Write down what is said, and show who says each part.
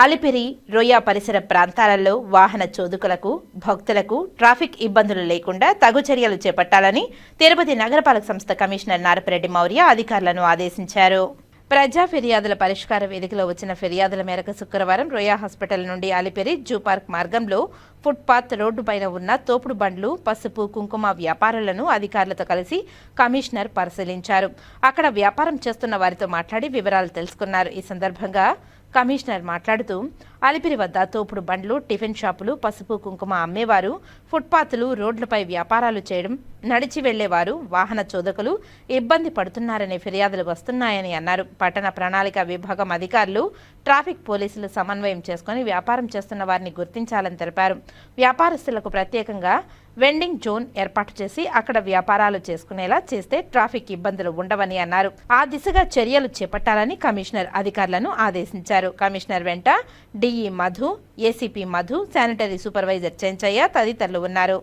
Speaker 1: అలిపిరి రొయ్య పరిసర ప్రాంతాలలో వాహన చోదుకులకు భక్తులకు ట్రాఫిక్ ఇబ్బందులు లేకుండా తగు చర్యలు చేపట్టాలని తిరుపతి నగరపాలక సంస్థ కమిషనర్ నారపరెడ్డి మౌర్య అధికారులను ఆదేశించారు. ప్రజా ఫిర్యాదుల పరిష్కార వేదికలో వచ్చిన ఫిర్యాదుల మేరకు శుక్రవారం రొయ్య హాస్పిటల్ నుండి అలిపిరి జూ పార్క్ మార్గంలో ఫుట్పాత్ రోడ్డుపైన ఉన్న తోపుడు బండ్లు, పసుపు, కుంకుమ వ్యాపారులను అధికారులతో కలిసి కమిషనర్ పరిశీలించారు. అక్కడ వ్యాపారం చేస్తున్న వారితో మాట్లాడి వివరాలు తెలుసుకున్నారు. ఈ సందర్భంగా కమిషనర్ మాట్లాడుతూ అలిపిరి వద్ద తోపుడు బండ్లు, టిఫిన్ షాపులు, పసుపు కుంకుమ అమ్మేవారు, ఫుట్పాత్లు, రోడ్లపై వ్యాపారాలు చేయడం, నడిచి వెళ్లేవారు, వాహన చోదకులు ఇబ్బంది పడుతున్నారనే ఫిర్యాదులు వస్తున్నాయని అన్నారు. పట్టణ ప్రణాళిక విభాగం అధికారులు, ట్రాఫిక్ పోలీసులు సమన్వయం చేసుకుని వ్యాపారం చేస్తున్న వారిని గుర్తించాలని తెలిపారు. వ్యాపారస్తులకు ప్రత్యేకంగా వెండింగ్ జోన్ ఏర్పాటు చేసి అక్కడ వ్యాపారాలు చేసుకునేలా చేస్తే ట్రాఫిక్ ఇబ్బందులు ఉండవని అన్నారు. ఆ దిశగా చర్యలు చేపట్టాలని కమిషనర్ అధికారులను ఆదేశించారు. కమిషనర్ వెంట DE Madhu, ACP Madhu, sanitary supervisor Chenchaiah తదితరులు ఉన్నారు.